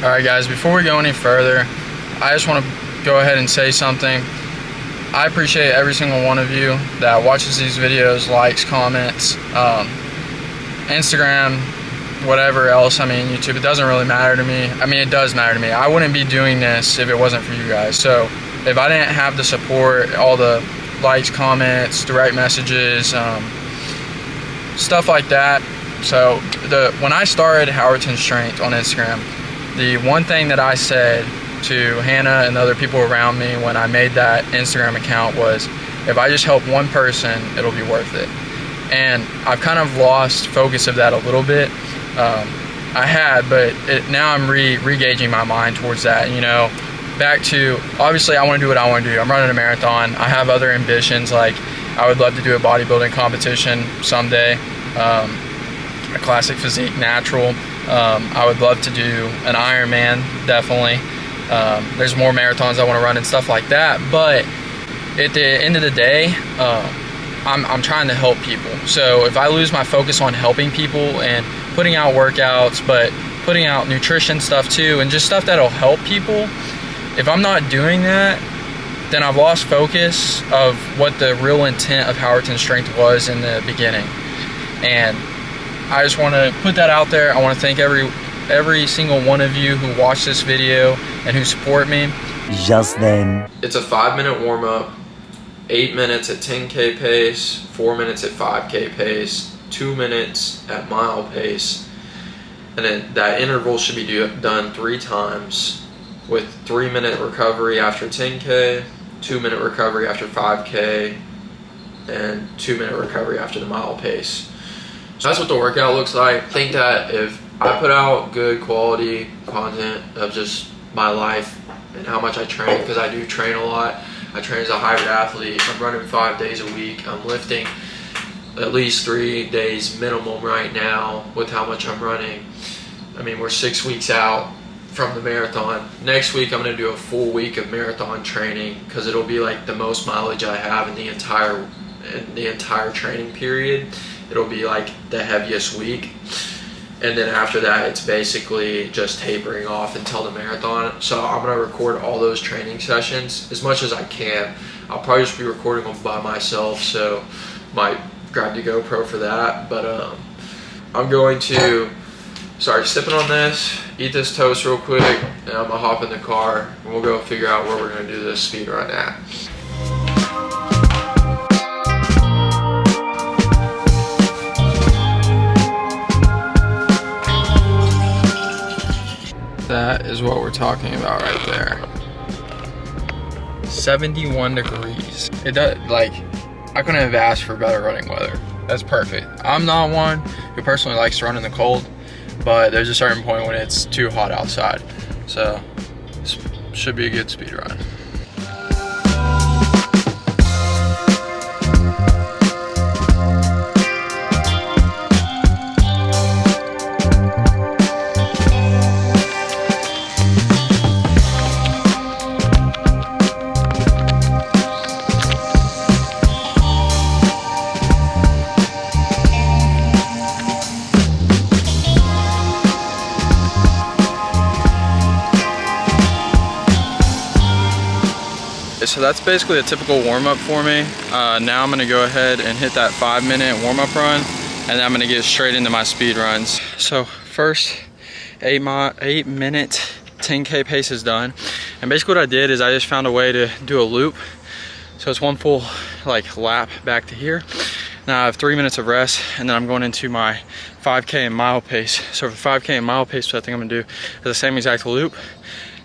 All right, guys, before we go any further, I just want to go ahead and say something. I appreciate every single one of you that watches these videos, likes, comments, Instagram, whatever else. I mean, YouTube, it doesn't really matter to me. I mean, it does matter to me. I wouldn't be doing this if it wasn't for you guys. So if I didn't have the support, all the likes, comments, direct messages, stuff like that. So when I started Howerton Strength on Instagram, the one thing that I said to Hannah and other people around me when I made that Instagram account was, if I just help one person, it'll be worth it. And I've kind of lost focus of that a little bit. I had, but now I'm re-gauging my mind towards that, you know, back to, obviously I want to do what I want to do. I'm running a marathon. I have other ambitions, like I would love to do a bodybuilding competition someday, a classic physique natural. I would love to do an Ironman, definitely. There's more marathons I want to run and stuff like that, but at the end of the day, I'm trying to help people. So if I lose my focus on helping people and putting out workouts, but putting out nutrition stuff too, and just stuff that'll help people, if I'm not doing that, then I've lost focus of what the real intent of Howerton Strength was in the beginning. And I just want to put that out there. I want to thank every single one of you who watched this video and who support me. Just then. It's a 5-minute warm-up, 8 minutes at 10K pace, 4 minutes at 5K pace, 2 minutes at mile pace, and then that interval should be done 3 times with 3-minute recovery after 10K, 2-minute recovery after 5K, and 2-minute recovery after the mile pace. So that's what the workout looks like. I think that if I put out good quality content of just my life and how much I train, because I do train a lot. I train as a hybrid athlete. I'm running 5 days a week. I'm lifting at least 3 days minimum right now with how much I'm running. I mean, we're 6 weeks out from the marathon. Next week, I'm gonna do a full week of marathon training because it'll be like the most mileage I have in the entire training period. It'll be like the heaviest week. And then after that, it's basically just tapering off until the marathon. So I'm gonna record all those training sessions as much as I can. I'll probably just be recording them by myself, so might grab the GoPro for that. But I'm going to start sipping on this, eat this toast real quick, and I'm gonna hop in the car and we'll go figure out where we're gonna do this speed run at. That is what we're talking about right there. 71 degrees. It does, like, I couldn't have asked for better running weather. That's perfect. I'm not one who personally likes to run in the cold, but there's a certain point when it's too hot outside. So this should be a good speed run. So that's basically a typical warm-up for me. Now I'm gonna go ahead and hit that 5-minute warm-up run, and then I'm gonna get straight into my speed runs. So first 8-minute 10K pace is done. And basically what I did is I just found a way to do a loop. So it's one full like lap back to here. Now I have 3 minutes of rest, and then I'm going into my 5K and mile pace. So for 5K and mile pace, what I think I'm gonna do is the same exact loop,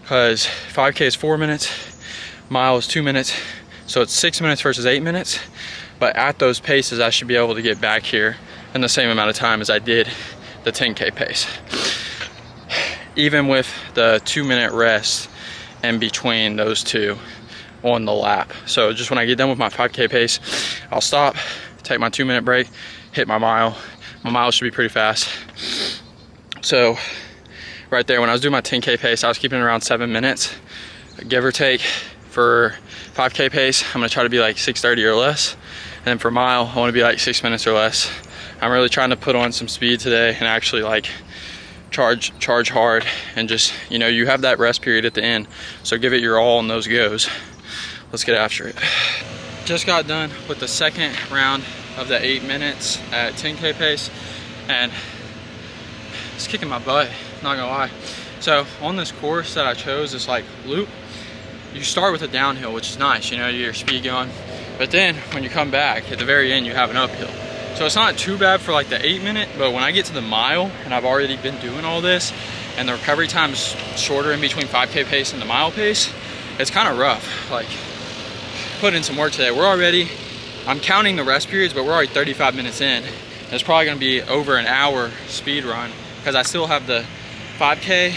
because 5K is 4 minutes, mile is 2 minutes, so it's 6 minutes versus 8 minutes. But at those paces, I should be able to get back here in the same amount of time as I did the 10K pace, even with the 2-minute rest in between those two on the lap. So just when I get done with my 5K pace, I'll stop, take my 2-minute break, hit my mile. My mile should be pretty fast. So right there, when I was doing my 10K pace, I was keeping it around 7 minutes, give or take. For 5K pace, I'm gonna try to be like 6:30 or less. And then for mile, I wanna be like 6 minutes or less. I'm really trying to put on some speed today and actually like charge hard, and just, you know, you have that rest period at the end, so give it your all in those goes. Let's get after it. Just got done with the second round of the 8 minutes at 10K pace, and it's kicking my butt, not gonna lie. So on this course that I chose, this like loop, you start with a downhill, which is nice, you know, you get your speed going, but then when you come back at the very end, you have an uphill. So it's not too bad for like the 8 minute, but when I get to the mile and I've already been doing all this and the recovery time's shorter in between 5K pace and the mile pace, it's kind of rough. Like, put in some work today. I'm counting the rest periods, but we're already 35 minutes in. It's probably gonna be over an hour speed run because I still have the 5K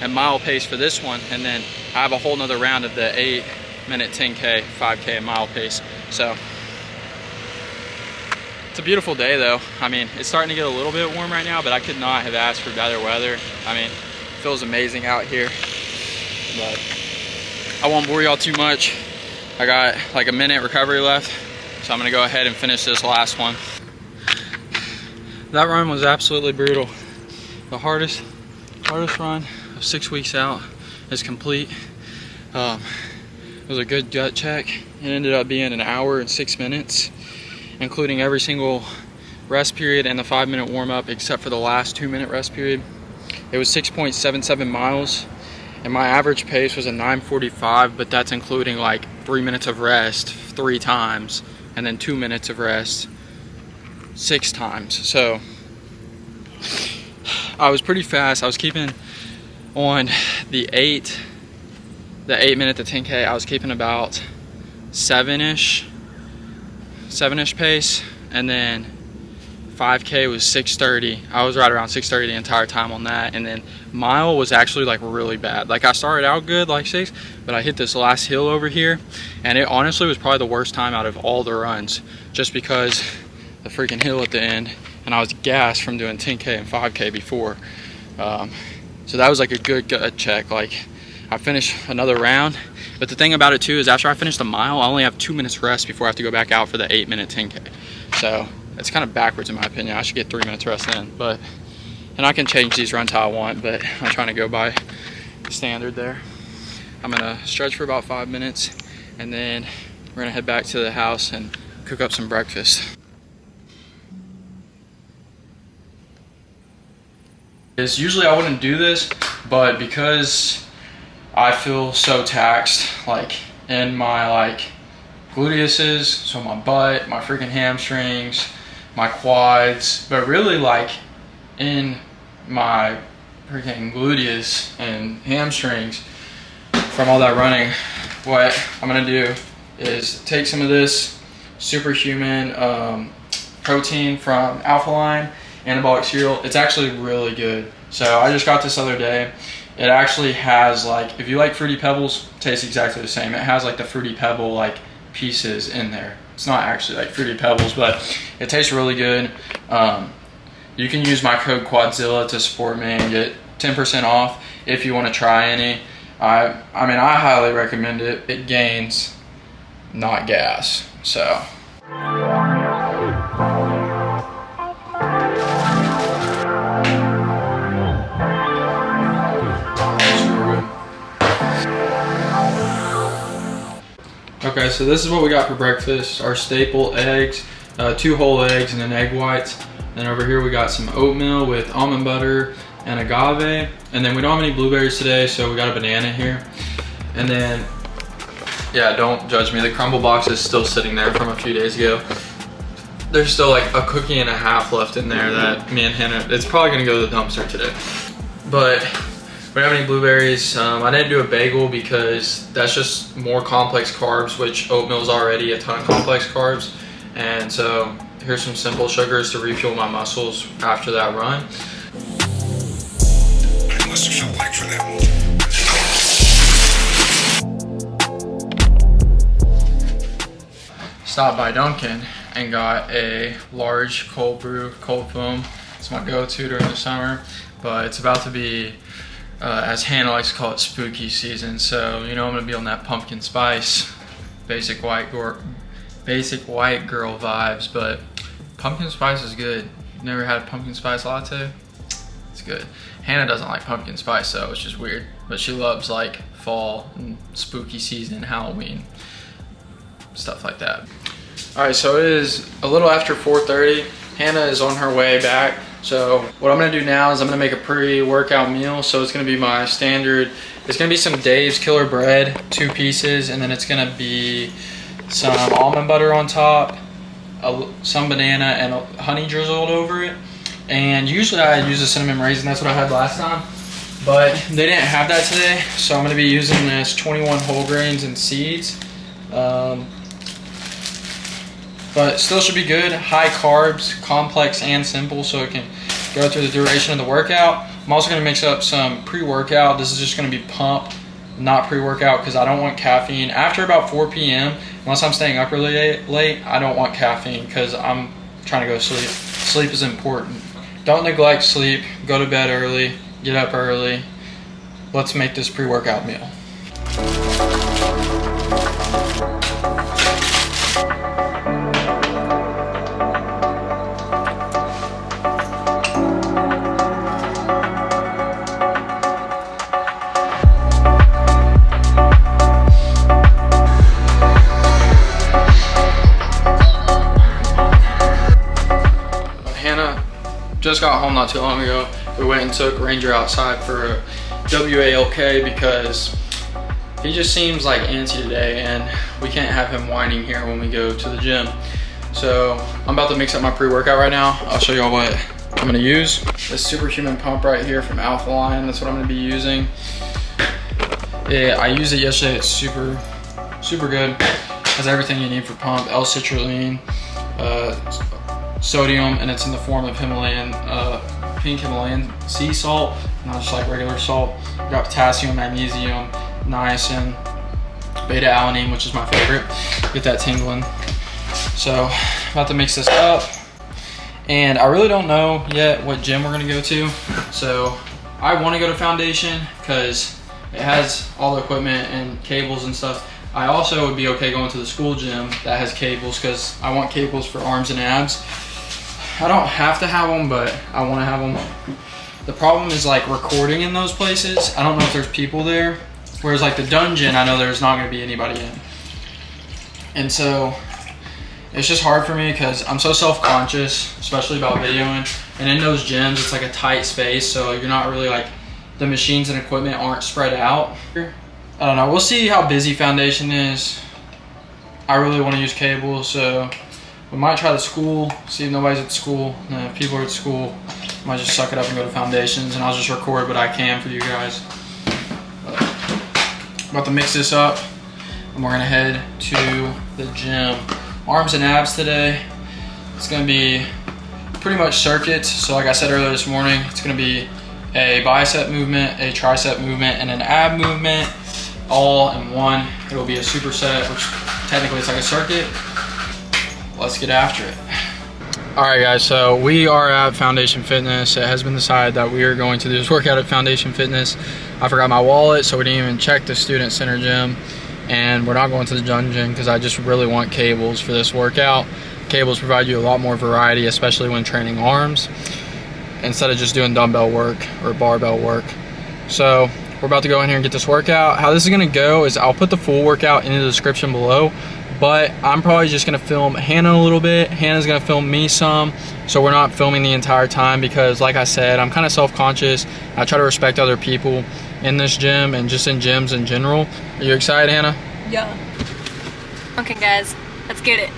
and mile pace for this one, and then I have a whole nother round of the 8 minute 10K, 5K and mile pace. So it's a beautiful day though. I mean, it's starting to get a little bit warm right now, but I could not have asked for better weather. I mean, it feels amazing out here, but I won't bore y'all too much. I got like a minute recovery left, so I'm gonna go ahead and finish this last one. That run was absolutely brutal. The hardest run of 6 weeks out is complete. It was a good gut check. It ended up being an hour and 6 minutes, including every single rest period and the 5-minute warm up, except for the last 2-minute rest period. It was 6.77 miles. And my average pace was a 9:45, but that's including like 3 minutes of rest 3 times, and then 2 minutes of rest 6 times. So I was pretty fast. I was keeping on the 8 minute to 10K. I was keeping about 7-ish pace, and then 5K was 6:30. I was right around 6:30 the entire time on that, and then mile was actually like really bad. Like, I started out good, like 6, but I hit this last hill over here, and it honestly was probably the worst time out of all the runs, just because the freaking hill at the end, and I was gassed from doing 10K and 5K before. So that was like a good gut check. Like, I finished another round, but the thing about it too is after I finish the mile, I only have 2 minutes rest before I have to go back out for the 8 minute 10K. So it's kind of backwards in my opinion. I should get 3 minutes rest in, and I can change these runs how I want, but I'm trying to go by the standard there. I'm gonna stretch for about 5 minutes, and then we're gonna head back to the house and cook up some breakfast. Usually I wouldn't do this, but because I feel so taxed, like in my like gluteuses, so my butt, my freaking hamstrings, my quads, but really like in my freaking gluteus and hamstrings from all that running, what I'm gonna do is take some of this superhuman protein from Alpha Line anabolic cereal. It's actually really good. So I just got this other day. It actually has, like, if you like Fruity Pebbles, it tastes exactly the same. It has like the Fruity Pebble like pieces in there. It's not actually like Fruity Pebbles, but it tastes really good. You can use my code Quadzilla to support me and get 10% off if you want to try any. I mean, I highly recommend it. It gains, not gas. So okay, so this is what we got for breakfast. Our staple eggs, 2 whole eggs and an egg white. And over here we got some oatmeal with almond butter and agave. And then we don't have any blueberries today, so we got a banana here. And then, yeah, don't judge me. The crumble box is still sitting there from a few days ago. There's still like a cookie and a half left in there that me and Hannah, it's probably gonna go to the dumpster today. But we don't have any blueberries. I didn't do a bagel because that's just more complex carbs, which oatmeal is already a ton of complex carbs. And so here's some simple sugars to refuel my muscles after that run. I must have felt like for that one. Stopped by Dunkin' and got a large cold brew, cold foam. It's my go-to during the summer, but it's about to be, as Hannah likes to call it, spooky season. So, you know, I'm gonna be on that pumpkin spice, basic white girl vibes, but pumpkin spice is good. Never had a pumpkin spice latte? It's good. Hannah doesn't like pumpkin spice, so it's just weird. But she loves like fall and spooky season, Halloween, stuff like that. All right, so it is a little after 4:30. Hannah is on her way back. So what I'm gonna do now is I'm gonna make a pre-workout meal. So it's gonna be my standard, it's gonna be some Dave's Killer Bread, 2 pieces, and then it's gonna be some almond butter on top, some banana, and honey drizzled over it. And usually I use a cinnamon raisin, that's what I had last time. But they didn't have that today, so I'm gonna be using this 21 whole grains and seeds. But still should be good. High carbs, complex and simple, so it can go through the duration of the workout. I'm also gonna mix up some pre-workout. This is just gonna be pump, not pre-workout, because I don't want caffeine. After about 4 p.m., unless I'm staying up really late, I don't want caffeine because I'm trying to go to sleep. Sleep is important. Don't neglect sleep. Go to bed early, get up early. Let's make this pre-workout meal. Just got home not too long ago. We went and took Ranger outside for a WALK because he just seems like antsy today and we can't have him whining here when we go to the gym. So I'm about to mix up my pre-workout right now. I'll show y'all what I'm gonna use. This Superhuman Pump right here from Alpha Line, that's what I'm gonna be using. Yeah, I used it yesterday, it's super good. Has everything you need for pump, L-citrulline, sodium, and it's in the form of Himalayan, pink Himalayan sea salt, not just like regular salt. We got potassium, magnesium, niacin, beta-alanine, which is my favorite. Get that tingling. So, about to mix this up. And I really don't know yet what gym we're gonna go to. So, I wanna go to Foundation because it has all the equipment and cables and stuff. I also would be okay going to the school gym that has cables because I want cables for arms and abs. I don't have to have them, but I want to have them. The problem is like recording in those places. I don't know if there's people there. Whereas like the dungeon, I know there's not going to be anybody in. And so it's just hard for me because I'm so self-conscious, especially about videoing. And in those gyms, it's like a tight space. So you're not really like, the machines and equipment aren't spread out. I don't know, we'll see how busy Foundation is. I really want to use cables, so we might try the school, see if nobody's at school. And if people are at school, I might just suck it up and go to Foundations, and I'll just record what I can for you guys. About to mix this up, and we're gonna head to the gym. Arms and abs today. It's gonna be pretty much circuits. So like I said earlier this morning, it's gonna be a bicep movement, a tricep movement, and an ab movement, all in one. It will be a superset, which technically it's like a circuit. Let's get after it. All right guys, so we are at Foundation Fitness. It has been decided that we are going to do this workout at Foundation Fitness. I forgot my wallet, so we didn't even check the student center gym. And we're not going to the dungeon because I just really want cables for this workout. Cables provide you a lot more variety, especially when training arms, instead of just doing dumbbell work or barbell work. So we're about to go in here and get this workout. How this is gonna go is I'll put the full workout in the description below, but I'm probably just gonna film Hannah a little bit. Hannah's gonna film me some, so we're not filming the entire time because like I said, I'm kind of self-conscious. I try to respect other people in this gym and just in gyms in general. Are you excited, Hannah? Yeah. Okay guys, let's get it.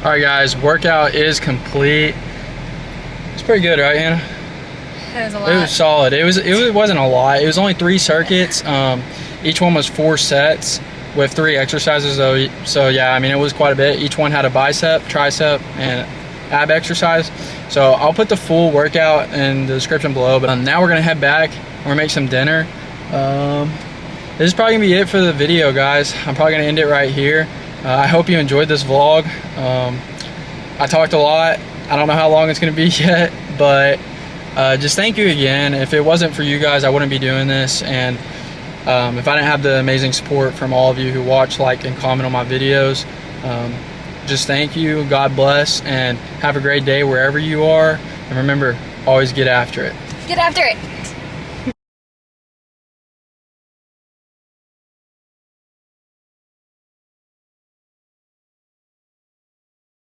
All right, guys, workout is complete. It's pretty good, right, Hannah? That was a lot. It was solid. It wasn't a lot. It was only 3 circuits. Each one was 4 sets with 3 exercises. So yeah, I mean, it was quite a bit. Each one had a bicep, tricep, and ab exercise. So I'll put the full workout in the description below. But now we're gonna head back. We're gonna make some dinner. This is probably gonna be it for the video, guys. I'm probably gonna end it right here. I hope you enjoyed this vlog. I talked a lot. I don't know how long it's gonna be yet, but just thank you again. If it wasn't for you guys, I wouldn't be doing this. And if I didn't have the amazing support from all of you who watch, like, and comment on my videos, just thank you. God bless, and have a great day wherever you are. And remember, always get after it. Get after it.